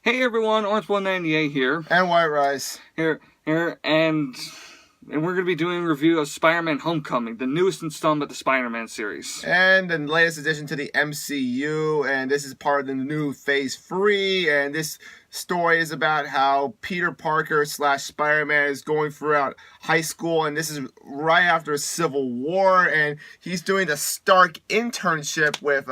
Hey everyone, Orange198 here. And White Rice. And we're gonna be doing a review of Spider-Man: Homecoming, the newest installment of the Spider-Man series. And the latest addition to the MCU, and this is part of the new Phase 3, and this story is about how Peter Parker slash Spider-Man is going throughout high school, and this is right after Civil War, and he's doing the Stark internship with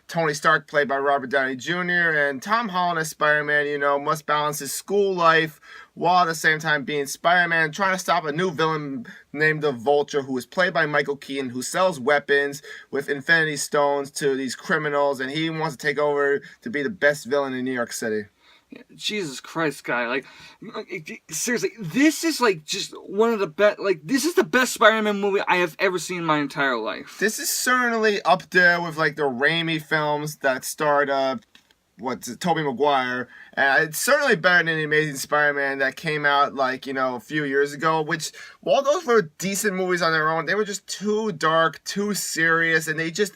Tony Stark, played by Robert Downey Jr., and Tom Holland as Spider-Man, must balance his school life while at the same time being Spider-Man, trying to stop a new villain named the Vulture, who is played by Michael Keaton, who sells weapons with Infinity Stones to these criminals, and he wants to take over to be the best villain in New York City. Jesus Christ, guy! Seriously, this is just one of the best. This is the best Spider-Man movie I have ever seen in my entire life. This is certainly up there with the Raimi films that starred Tobey Maguire, and it's certainly better than the Amazing Spider-Man that came out a few years ago, which, while those were decent movies on their own, they were just too dark, too serious, and they just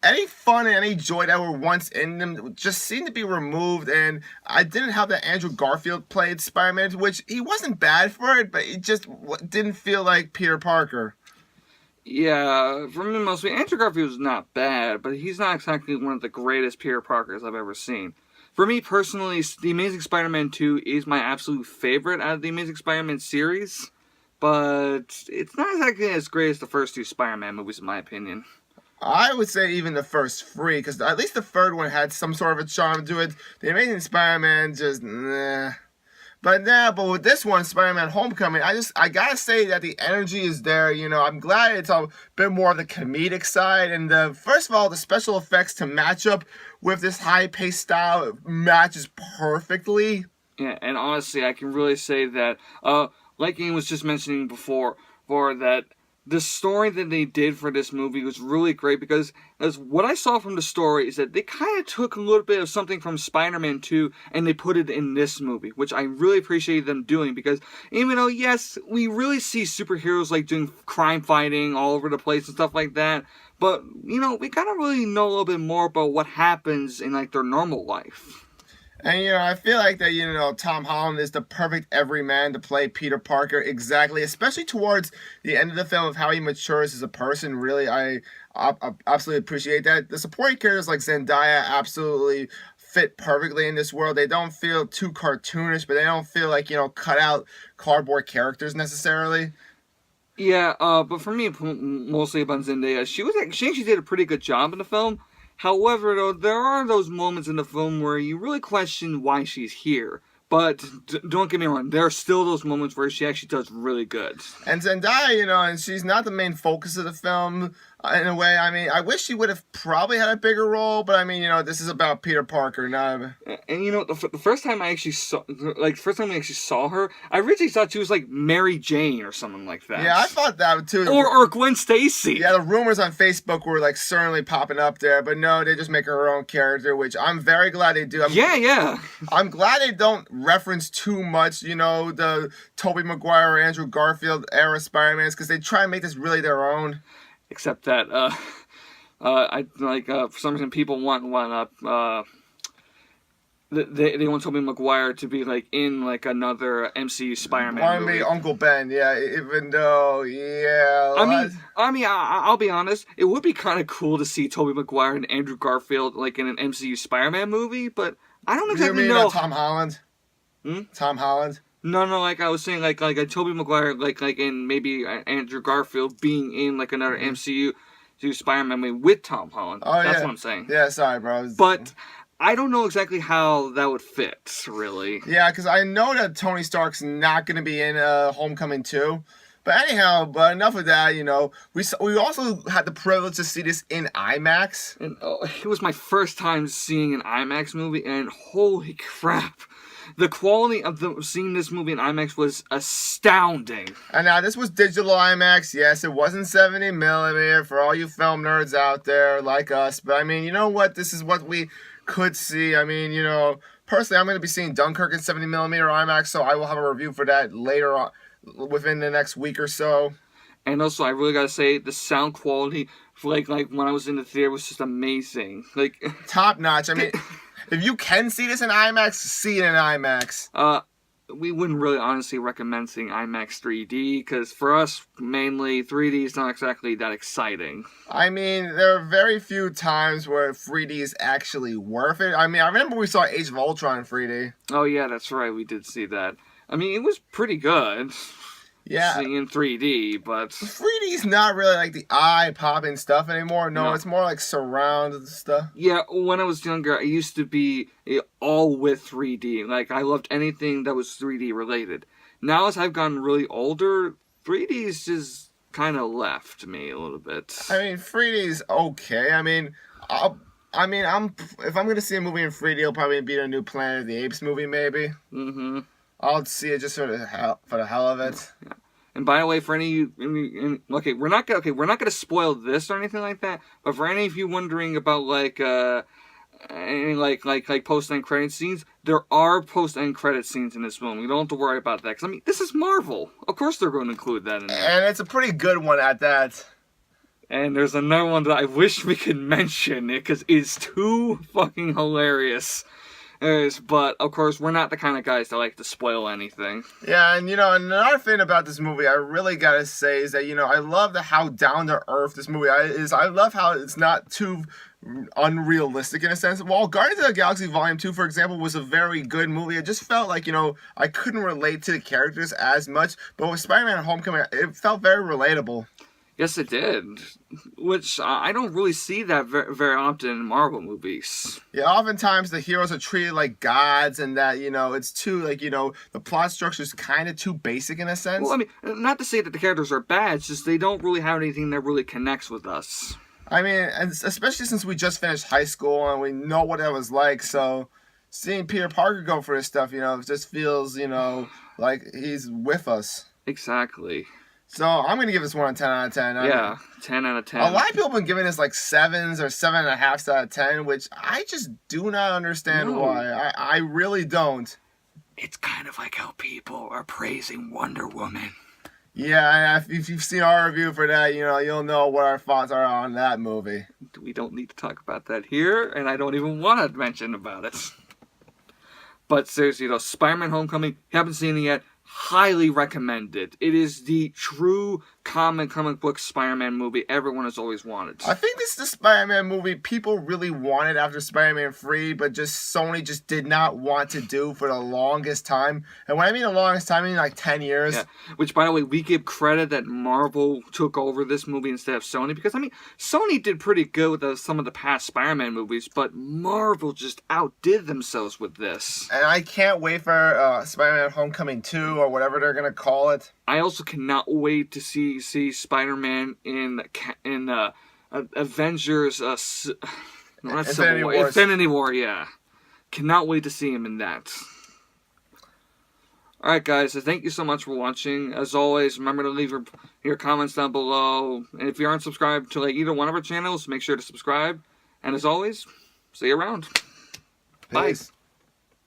any fun and any joy that were once in them just seemed to be removed. And I didn't have that Andrew Garfield played Spider-Man, which he wasn't bad for it, but it just didn't feel like Peter Parker. Yeah, for me mostly, Andrew Garfield is not bad, but he's not exactly one of the greatest Peter Parkers I've ever seen. For me personally, The Amazing Spider-Man 2 is my absolute favorite out of the Amazing Spider-Man series, but it's not exactly as great as the first two Spider-Man movies in my opinion. I would say even the first three, because at least the third one had some sort of a charm to it. The Amazing Spider-Man just, nah. But with this one, Spider-Man Homecoming, I gotta say that the energy is there. I'm glad it's a bit more of the comedic side. And first of all, the special effects to match up with this high-paced style matches perfectly. Yeah, and honestly, I can really say that, like Ian was just mentioning before that the story that they did for this movie was really great, because as what I saw from the story is that they kind of took a little bit of something from Spider-Man 2 and they put it in this movie, which I really appreciated them doing, because even though, yes, we really see superheroes doing crime fighting all over the place and stuff like that, but, we gotta really know a little bit more about what happens in, their normal life. And, I feel like that, Tom Holland is the perfect everyman to play Peter Parker exactly, especially towards the end of the film of how he matures as a person. Really, I absolutely appreciate that. The supporting characters like Zendaya absolutely fit perfectly in this world. They don't feel too cartoonish, but they don't feel cut out cardboard characters necessarily. Yeah, but for me, mostly about Zendaya, she actually did a pretty good job in the film. However, though, there are those moments in the film where you really question why she's here. But don't get me wrong, there are still those moments where she actually does really good. And Zendaya, and she's not the main focus of the film in a way. I mean, I wish she would have probably had a bigger role, but I mean, this is about Peter Parker, not. And the first time I actually saw, first time we actually saw her, I originally thought she was like Mary Jane or something like that. Yeah, I thought that too. Or Gwen Stacy. Yeah, the rumors on Facebook were certainly popping up there, but no, they just make her own character, which I'm very glad they do. Yeah. I'm glad they don't reference too much, the Tobey Maguire or Andrew Garfield era Spider-Mans, because they try and make this really their own. Except that, for some reason people want they want Tobey Maguire to be in another MCU Spider-Man movie. Uncle Ben, yeah. Even though, yeah. I'll be honest. It would be kind of cool to see Tobey Maguire and Andrew Garfield in an MCU Spider-Man movie, but I don't exactly know. Tom Holland? Tom Holland? No, I was saying, a Tobey Maguire, in maybe Andrew Garfield being in, another MCU Spider-Man movie with Tom Holland. Oh, That's yeah. what I'm saying. Yeah, sorry, bro. But I don't know exactly how that would fit, really. Yeah, because I know that Tony Stark's not going to be in Homecoming 2. But anyhow, enough of that, We also had the privilege to see this in IMAX. And it was my first time seeing an IMAX movie, and holy crap. The quality of seeing this movie in IMAX was astounding. And now this was digital IMAX. Yes, it wasn't 70mm for all you film nerds out there like us. But I mean, you know what? This is what we could see. I mean, personally, I'm going to be seeing Dunkirk in 70mm IMAX, so I will have a review for that later on, within the next week or so. And also, I really gotta say, the sound quality, when I was in the theater, was just amazing. Top notch. I mean, if you can see this in IMAX, see it in IMAX. We wouldn't really honestly recommend seeing IMAX 3D because for us, mainly 3D is not exactly that exciting. I mean, there are very few times where 3D is actually worth it. I mean, I remember we saw Age of Ultron in 3D. Oh yeah, that's right, we did see that. I mean, it was pretty good. Yeah. Seeing in 3D, but 3D is not really like the eye-popping stuff anymore. No, it's more like surround stuff. Yeah, when I was younger, I used to be all with 3D. Like, I loved anything that was 3D related. Now, as I've gotten really older, 3D's just kind of left me a little bit. I mean, 3D is okay. I mean, if I'm gonna see a movie in 3D, it'll probably be a new Planet of the Apes movie, maybe. Mm-hmm. I'll see it just for the hell of it. Yeah. And by the way, for any we're not gonna spoil this or anything like that. But for any of you wondering about any post end credit scenes, there are post end credit scenes in this film. You don't have to worry about that. 'Cause, I mean, this is Marvel. Of course, they're going to include that in there. And it's a pretty good one at that. And there's another one that I wish we could mention because it's too fucking hilarious. But, of course, we're not the kind of guys that like to spoil anything. Yeah, and, another thing about this movie I really gotta say is that, I love how down-to-earth this movie is. I love how it's not too unrealistic in a sense. While Guardians of the Galaxy Volume 2, for example, was a very good movie, it just felt like, I couldn't relate to the characters as much. But with Spider-Man Homecoming, it felt very relatable. Yes, it did. Which I don't really see that very often in Marvel movies. Yeah, oftentimes the heroes are treated like gods, and that, it's too, the plot structure is kind of too basic in a sense. Well, I mean, not to say that the characters are bad, it's just they don't really have anything that really connects with us. I mean, and especially since we just finished high school and we know what that was like, so seeing Peter Parker go for this stuff, it just feels, like he's with us. Exactly. So I'm going to give this one a 10 out of 10. Yeah, 10 out of 10. A lot of people have been giving this like 7s or 7.5 out of 10, which I just do not understand why. I really don't. It's kind of like how people are praising Wonder Woman. Yeah, if you've seen our review for that, you'll know what our thoughts are on that movie. We don't need to talk about that here, and I don't even want to mention about it. But seriously, Spider-Man Homecoming, you haven't seen it yet, highly recommended. It is the true comic book Spider-Man movie everyone has always wanted. I think this is the Spider-Man movie people really wanted after Spider-Man 3, but Sony just did not want to do for the longest time. And when I mean the longest time, I mean like 10 years. Yeah. Which, by the way, we give credit that Marvel took over this movie instead of Sony, because, I mean, Sony did pretty good with some of the past Spider-Man movies, but Marvel just outdid themselves with this. And I can't wait for Spider-Man Homecoming 2, or whatever they're going to call it. I also cannot wait to see Spider-Man in Avengers. Infinity War, yeah. Cannot wait to see him in that. Alright, guys, so thank you so much for watching. As always, remember to leave your comments down below. And if you aren't subscribed to either one of our channels, make sure to subscribe. And as always, see you around. Peace. Bye.